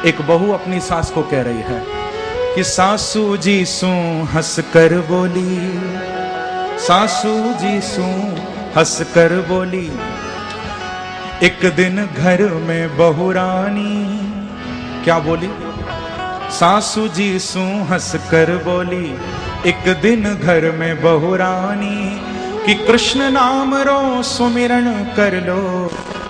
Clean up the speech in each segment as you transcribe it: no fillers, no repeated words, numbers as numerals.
एक बहू अपनी सास को कह रही है कि सासू जी सू हंस कर बोली, सासू जी सू हंस कर बोली, एक दिन घर में बहू रानी, क्या बोली? सासू जी सू हंस कर बोली, एक दिन घर में बहू रानी, कि कृष्ण नाम रो सुमिरन कर लो,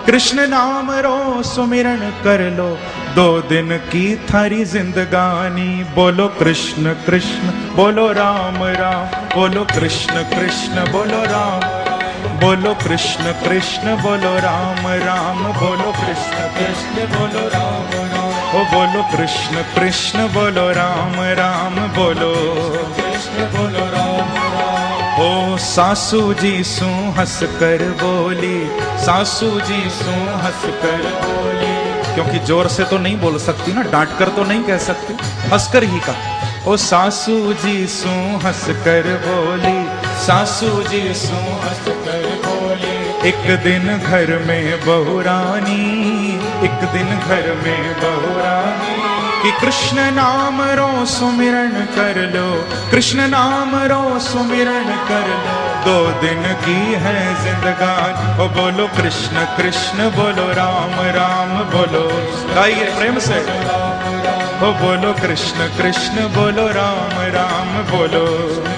कृष्ण नाम रो सुमिरन कर लो, 2 दिन की थारी जिंदगानी। बोलो कृष्ण कृष्ण बोलो राम राम, बोलो कृष्ण कृष्ण बोलो राम, बोलो कृष्ण कृष्ण बोलो राम राम, बोलो कृष्ण कृष्ण बोलो राम राम, ओ बोलो कृष्ण कृष्ण बोलो राम राम, बोलो कृष्ण बोलो राम राम। ओ सासू जी सू हंस कर बोली, सासू जी सू हंस कर बोली, क्योंकि जोर से तो नहीं बोल सकती ना, डांट कर तो नहीं कह सकती, हंसकर ही कहा। ओ सासू जी सू हंस कर बोली, सासू जी सू हंस कर बोली, एक दिन घर में बहू रानी, एक दिन घर में बहू रानी, कि कृष्ण नाम रो सुमिरन कर लो, कृष्ण नाम रो सुमिरन कर लो, 2 दिन की है जिंदगानी। ओ बोलो कृष्ण कृष्ण बोलो राम राम, बोलो गाइए प्रेम से, ओ बोलो कृष्ण कृष्ण बोलो राम राम, बोलो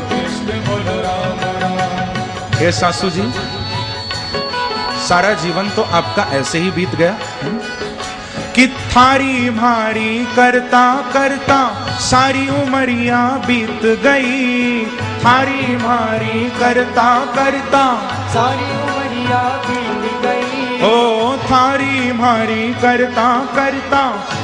कृष्ण बोलो राम राम। हे सासू जी, सारा जीवन तो आपका ऐसे ही बीत गया कि थारी भारी करता करता सारी उमरिया बीत गई, थारी भारी करता करता सारी उमरिया बीत गई, ओ थारी भारी करता करता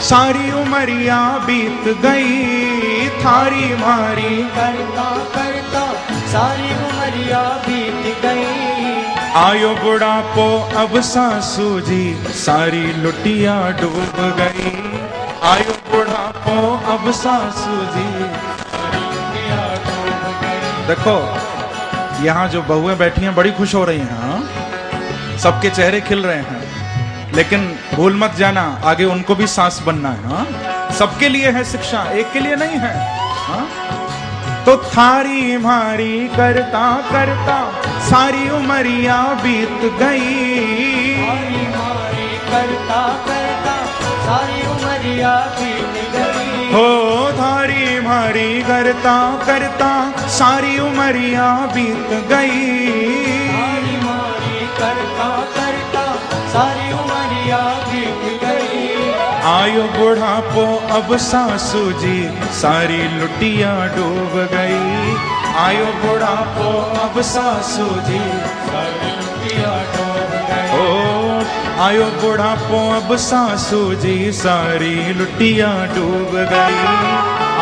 सारी उमरिया बीत गई, थारी भारी करता करता सारी उमरिया बीत गई। आयो बुढ़ापो अब सासू जी सारी लुटिया डूब गई, आयो बुढ़ापो अब सासू जी सारी लुटिया डूब गई। देखो यहाँ जो बहुएं बैठी हैं बड़ी खुश हो रही हैं, हाँ? सबके चेहरे खिल रहे हैं, लेकिन भूल मत जाना आगे उनको भी सास बनना है, हाँ? सबके लिए है शिक्षा, एक के लिए नहीं है, हाँ? तो थारी भारी करता करता सारी उमरिया बीत गई, थारी भारी करता करता सारी उमरिया बीत गई, हो थारी भारी करता करता सारी उमरिया बीत गई, थारी भारी करता करता सारी उमरिया बीत गई। आयो बुढ़ापो अब सासू जी सारी लुटिया डूब गई, आयो बुढ़ापो अब सासू जी सारी लुटिया डूब गई, ओ आयो बुढ़ापो अब सासू जी सारी लुटिया डूब गई,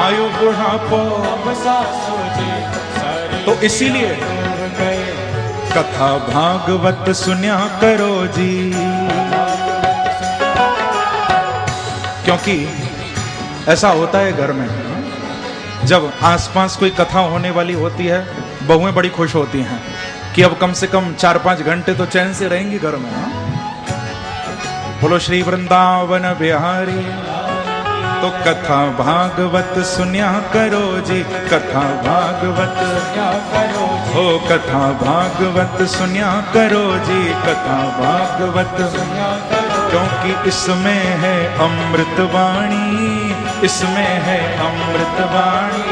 आयो बुढ़ापो अब सासू जी सारी तो इसीलिए डूब गई। कथा भागवत सुन्या करो जी, क्योंकि ऐसा होता है घर में, जब आसपास कोई कथा होने वाली होती है, बहुएं बड़ी खुश होती हैं कि अब कम से कम 4-5 घंटे तो चैन से रहेंगी घर में, हाँ? बोलो श्री वृंदावन बिहारी। तो कथा भागवत सुन्या करो जी, कथा भागवत सुन्या करो जी, ओ कथा भागवत सुन्या करो जी, कथा भागवत सुन्या करो, क्योंकि इसमें है अमृत वाणी, इसमें है अमृत वाणी।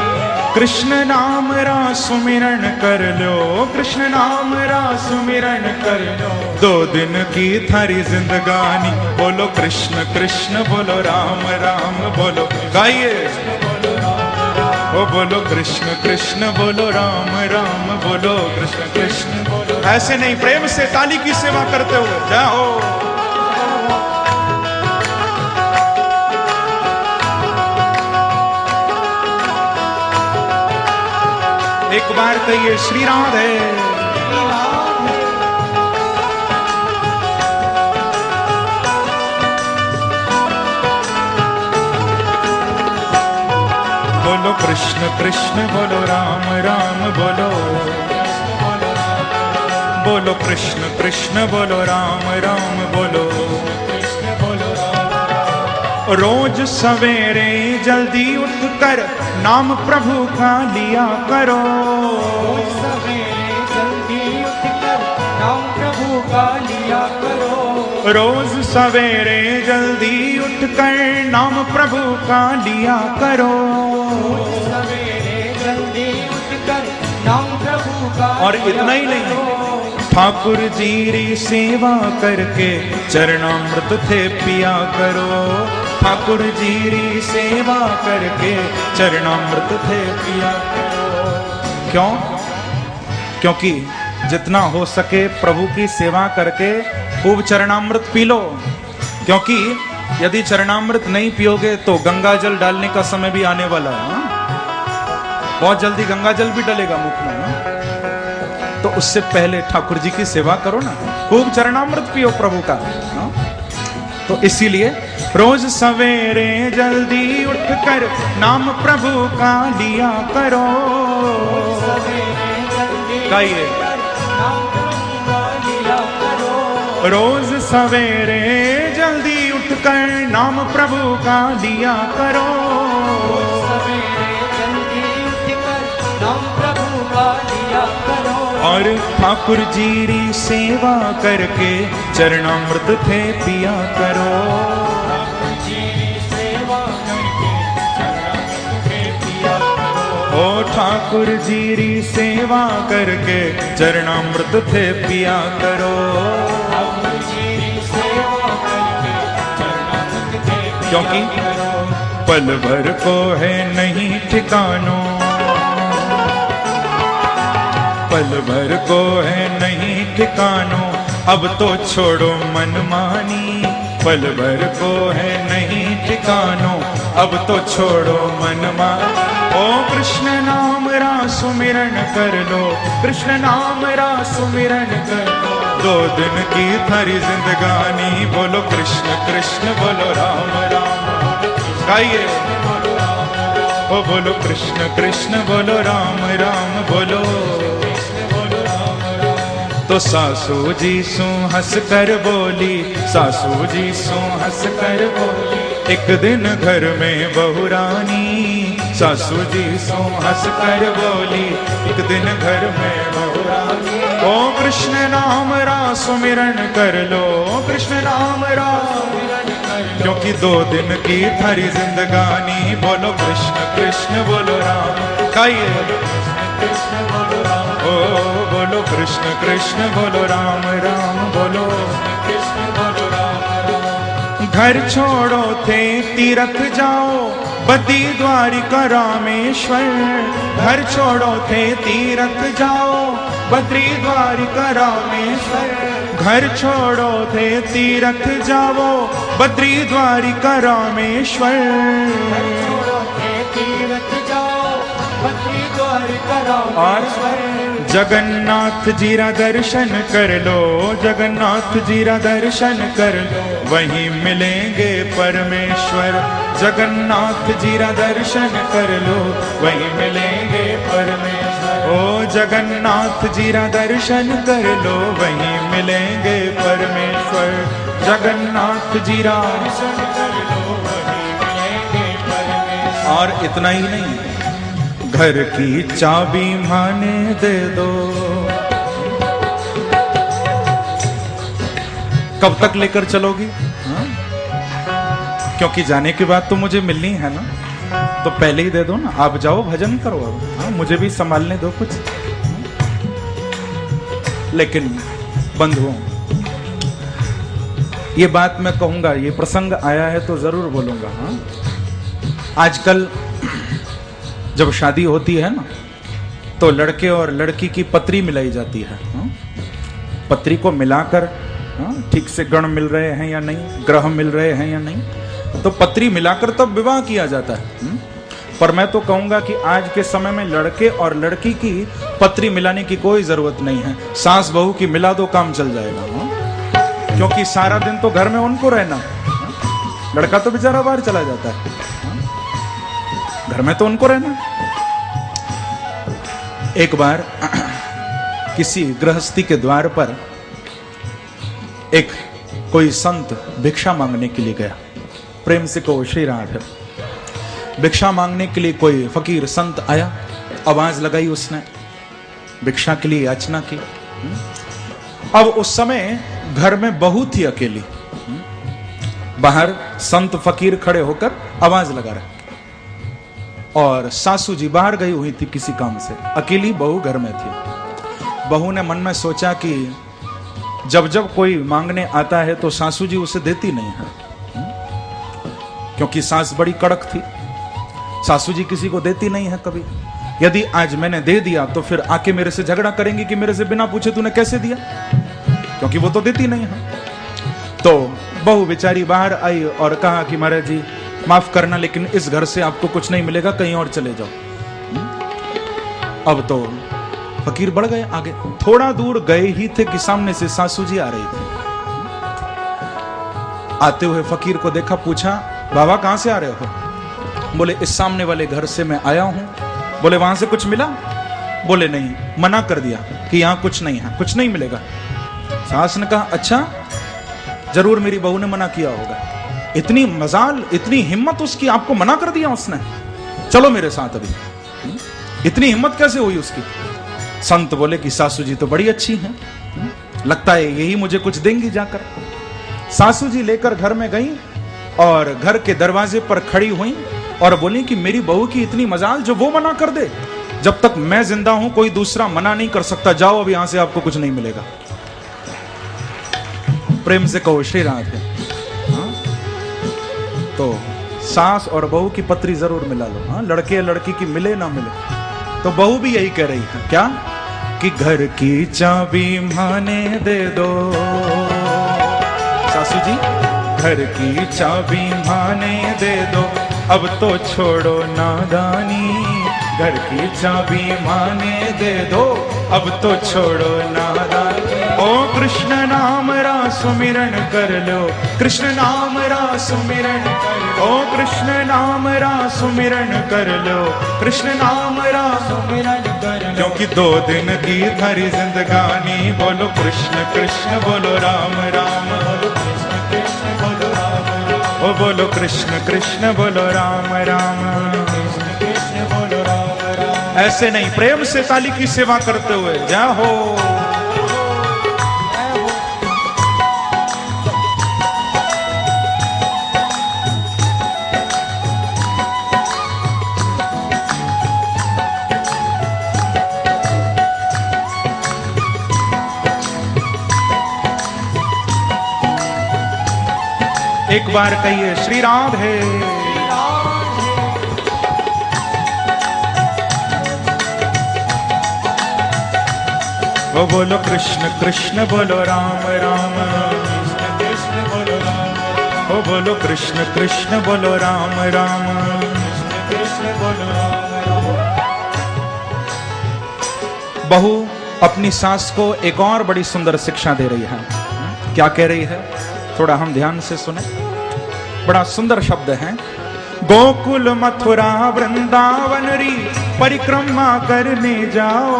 कृष्ण नाम रा सुमिरन कर लो, कृष्ण नाम रा सुमिरन कर लो, 2 दिन की थारी जिंदगानी। बोलो कृष्ण कृष्ण बोलो राम राम, बोलो गाइए, ओ बोलो कृष्ण कृष्ण बोलो राम राम, बोलो कृष्ण कृष्ण बोलो। ऐसे नहीं, प्रेम से ताली की सेवा करते हुए जाओ। एक बार कहिए श्री राधे। बोलो कृष्ण कृष्ण बोलो राम राम, बोलो बोलो कृष्ण कृष्ण बोलो राम राम, बोलो कृष्ण बोलो राम। रोज सवेरे जल्दी उठकर नाम प्रभु का लिया करो। रोज सवेरे जल्दी उठकर नाम प्रभु का लिया करो। रोज सवेरे जल्दी उठकर नाम प्रभु का लिया करो। रोज सवेरे जल्दी उठकर नाम प्रभु का और इतना ही नहीं, ठाकुर जी री सेवा करके चरणामृत थे पिया करो। ठाकुर जी री सेवा करके चरणामृत थे पिया करो। क्यों? क्योंकि जितना हो सके प्रभु की सेवा करके खूब चरणामृत पी लो। क्योंकि यदि चरणामृत नहीं पियोगे तो गंगा जल डालने का समय भी आने वाला है। हाँ? बहुत जल्दी गंगा जल भी डलेगा मुख में। हाँ? तो उससे पहले ठाकुर जी की सेवा करो ना, खूब चरणामृत पियो प्रभु का। हाँ? तो इसीलिए रोज सवेरे जल्दी उठकर नाम प्रभु का लिया करो। गाइए, रोज सवेरे जल्दी उठकर नाम प्रभु का लिया करो। और ठाकुर जी री सेवा करके चरणामृत थे पिया करो। ओ ठाकुर जी री सेवा करके चरणामृत थे पिया करो। क्योंकि पल भर को है नहीं ठिकानो, पल भर को है नहीं ठिकानो, अब तो छोड़ो मनमानी। पल भर को है नहीं ठिकानो, अब तो छोड़ो मनमानी। ओ कृष्ण नाम रा सुमिरन कर लो, कृष्ण नाम रा सुमिरन कर लो। 2 दिन की थारी जिंदगानी, बोलो कृष्ण कृष्ण, बोलो राम राम। गाइए, ओ बोलो कृष्ण कृष्ण, बोलो राम राम, बोलो। तो सासू जी सू हंस कर बोली, सासू जी सू हंस कर बोली, एक दिन घर में बहू रानी। सासू जी सू हंस कर बोली, एक दिन घर में बहू रानी। ओ कृष्ण नाम रा सुमिरन कर लो, कृष्ण नाम रा सुमिरन कर लो। क्योंकि 2 दिन की थारी जिंदगानी, बोलो कृष्ण कृष्ण, बोलो राम। गाइए, ओ बोलो कृष्ण कृष्ण, बोलो राम राम, बोलो कृष्ण, बोलो राम। घर छोड़ो थे तीरथ जाओ, बद्री द्वारिका रामेश्वर। घर छोड़ो थे तीरथ जाओ, बद्री द्वारिका रामेश्वर। घर छोड़ो थे तीरथ जाओ, बद्री द्वारिका रामेश्वर। और जगन्नाथ जी रा दर्शन कर लो, जगन्नाथ जी रा दर्शन कर लो, वहीं मिलेंगे परमेश्वर। जगन्नाथ जी रा दर्शन कर लो, वहीं मिलेंगे परमेश्वर। ओ जगन्नाथ जी रा दर्शन कर लो, वहीं मिलेंगे परमेश्वर। जगन्नाथ जी रा दर्शन कर लो, वहीं मिलेंगे परमेश्वर। और इतना ही नहीं, घर की चाबी माने दे दो। कब तक लेकर चलोगी? हाँ? क्योंकि जाने के बाद तो मुझे मिलनी है ना, तो पहले ही दे दो ना। आप जाओ भजन करो, हाँ? मुझे भी संभालने दो कुछ। लेकिन बंधुओं, ये बात मैं कहूंगा, ये प्रसंग आया है तो जरूर बोलूंगा। हाँ? आजकल जब शादी होती है ना, तो लड़के और लड़की की पत्री मिलाई जाती है। पत्री को मिलाकर ठीक से गण मिल रहे हैं या नहीं, ग्रह मिल रहे हैं या नहीं, तो पत्री मिलाकर तब विवाह किया जाता है। पर मैं तो कहूंगा कि आज के समय में लड़के और लड़की की पत्री मिलाने की कोई जरूरत नहीं है। सास बहू की मिला दो, काम चल जाएगा। क्योंकि सारा दिन तो घर में उनको रहना, लड़का तो बेचारा बाहर चला जाता है, घर में तो उनको रहना। एक बार किसी गृहस्थी के द्वार पर एक कोई संत भिक्षा मांगने के लिए गया। प्रेम से कहो श्री राधे। भिक्षा मांगने के लिए कोई फकीर संत आया, आवाज लगाई उसने, भिक्षा के लिए याचना की। अब उस समय घर में बहू थी अकेली, बाहर संत फकीर खड़े होकर आवाज लगा रहे, और सासू जी बाहर गई हुई थी किसी काम से, अकेली बहू घर में थी। बहू ने मन में सोचा कि जब जब कोई मांगने आता है तो सासू जी उसे देती नहीं है, क्योंकि सास बड़ी कड़क थी, सासू जी किसी को देती नहीं है कभी। यदि आज मैंने दे दिया तो फिर आके मेरे से झगड़ा करेंगे कि मेरे से बिना पूछे तूने कैसे दिया, क्योंकि वो तो देती नहीं है। तो बहू बेचारी बाहर आई और कहा कि महाराज जी माफ करना, लेकिन इस घर से आपको कुछ नहीं मिलेगा, कहीं और चले जाओ। अब तो फकीर बढ़ गए आगे, थोड़ा दूर गए ही थे कि सामने से सासू जी आ रही थी। आते हुए फकीर को देखा, पूछा बाबा कहां से आ रहे हो? बोले इस सामने वाले घर से मैं आया हूं। बोले वहां से कुछ मिला? बोले नहीं, मना कर दिया कि यहां कुछ नहीं है, कुछ नहीं मिलेगा। सास ने कहा अच्छा, जरूर मेरी बहू ने मना किया होगा, इतनी मजाल, इतनी हिम्मत उसकी, आपको मना कर दिया उसने, चलो मेरे साथ अभी। इतनी हिम्मत कैसे हुई उसकी? संत बोले कि सासू जी तो बड़ी अच्छी हैं, लगता है यही मुझे कुछ देंगी जाकर। सासू जी लेकर घर में गई और घर के दरवाजे पर खड़ी हुई और बोली कि मेरी बहू की इतनी मजाल जो वो मना कर दे, जब तक मैं जिंदा हूं कोई दूसरा मना नहीं कर सकता, जाओ अब यहां से आपको कुछ नहीं मिलेगा। प्रेम से कहो श्री राधे। तो सास और बहू की पत्री जरूर मिला लो, हाँ, लड़के लड़की की मिले ना मिले। तो बहू भी यही कह रही है क्या कि घर की चाबी माने दे दो, सासू जी घर की चाबी माने दे दो, अब तो छोड़ो नादानी, घर की चाबी माने दे दो, अब तो छोड़ो नादानी। ओ कृष्ण नाम रा सुमिरन कर लो, कृष्ण नाम रा सुमिरन कर लो, ओ कृष्ण नाम रा सुमिरन कर लो, कृष्ण नाम रा सुमिरन कर लो, क्योंकि 2 दिन की थारी जिंदगानी, बोलो कृष्ण कृष्ण बोलो राम राम, बोलो कृष्ण कृष्ण बोलो राम राम, ओ बोलो कृष्ण कृष्ण बोलो राम राम, कृष्ण कृष्ण बोलो राम राम। ऐसे नहीं, प्रेम से ताली की सेवा करते हुए जय हो। एक बार कहिए श्री राधे। वो बोलो कृष्ण कृष्ण बोलो राम राम, कृष्ण कृष्ण बोलो राम, वो बोलो कृष्ण कृष्ण बोलो राम राम, कृष्ण कृष्ण बोलो राम राम। बहू अपनी सास को एक और बड़ी सुंदर शिक्षा दे रही है। क्या कह रही है? थोड़ा हम ध्यान से सुने, बड़ा सुंदर शब्द है। गोकुल मथुरा वृंदावन री परिक्रमा करने जाओ,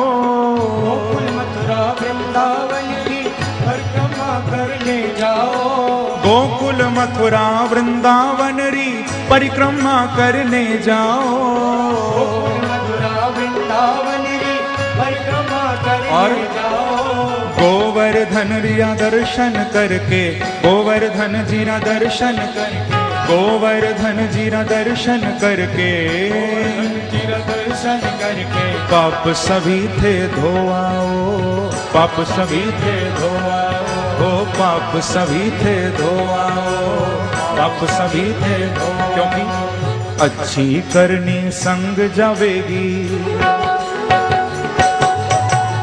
गोकुल मथुरा वृंदावन की परिक्रमा करने जाओ, गोकुल मथुरा वृंदावन री परिक्रमा करने जाओ, गोकुल मथुरा वृंदावन की परिक्रमा करने जाओ, गोवर्धन रिया दर्शन करके, गोवर्धन जीरा दर्शन करके, गोवर्धन जीरा दर्शन करके, जीरा दर्शन करके, पाप सभी थे धोआओ, पाप सभी थे धोआओ, ओ पाप सभी थे धोआओ, पाप सभी थे धोआओ, क्योंकि अच्छी करनी संग जावेगी।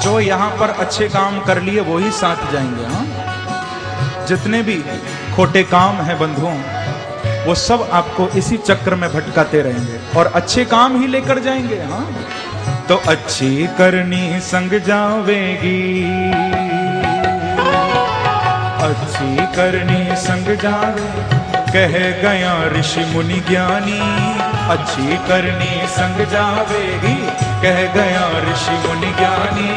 जो यहाँ पर अच्छे काम कर लिए वो ही साथ जाएंगे। हाँ, जितने भी खोटे काम हैं बंधुओं, वो सब आपको इसी चक्र में भटकाते रहेंगे और अच्छे काम ही लेकर जाएंगे। हाँ, तो अच्छी करनी संग जावेगी, अच्छी करनी संग जावे, कह गया ऋषि मुनि ज्ञानी, अच्छी करनी संग जावेगी, कह गया ऋषि मुनि ज्ञानी।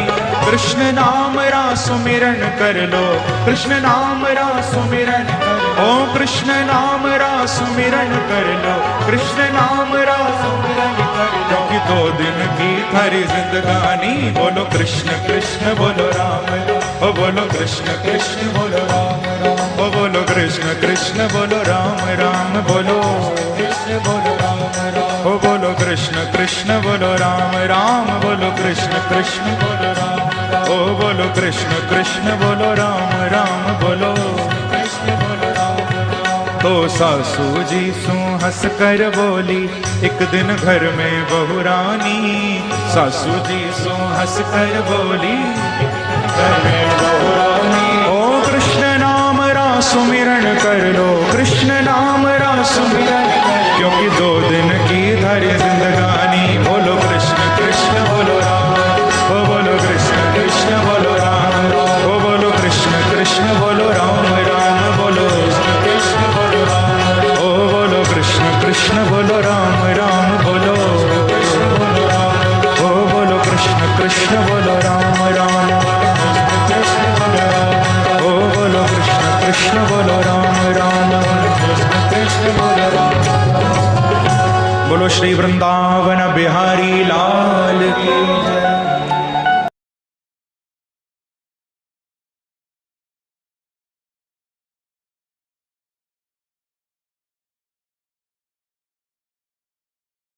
कृष्ण नाम रा सुमिरन कर लो, कृष्ण नाम रा सुमिरन कर लो, ओ कृष्ण नाम रास सुमिरन कर लो, कृष्ण नाम रास सुमिरन कर लो, क्योंकि 2 दिन की थारी जिंदगानी। बोलो कृष्ण कृष्ण बोलो राम राम, ओ बोलो कृष्ण कृष्ण बोलो राम राम, ओ बोलो कृष्ण कृष्ण बोलो राम राम, बोलो कृष्ण बोलो राम राम, ओ बोलो कृष्ण कृष्ण बोलो राम राम, बोलो कृष्ण कृष्ण बोलो राम राम, ओ बोलो कृष्ण कृष्ण बोलो राम राम, बोलो कृष्ण बोलो राम राम। तो सासू जी सू हंस कर बोली, एक दिन घर में बहू रानी। सासू जी सू हंस कर बोली, घर में बहू रानी। ओ कृष्ण नाम रास सुमिरन कर लो, कृष्ण नाम रास सुमिरन कर लो, क्योंकि 2 दिन की थारी जिंदगानी। बोलो कृष्ण कृष्ण बोलो राम, ओ बोलो कृष्ण कृष्ण बोलो राम, ओ बोलो कृष्ण कृष्ण बोलो राम राम, बोलो कृष्ण बोलो राम राम, ओ बोलो कृष्ण कृष्ण बोलो राम राम, बोलो कृष्ण बोलो राम राम, ओ बोलो कृष्ण कृष्ण बोलो राम राम, कृष्ण बोलो राम राम, ओ बोलो कृष्ण कृष्ण बोलो राम राम। कृष्ण बोलो राम राम। बोलो श्री वृंदावन बिहारी लाल की जय।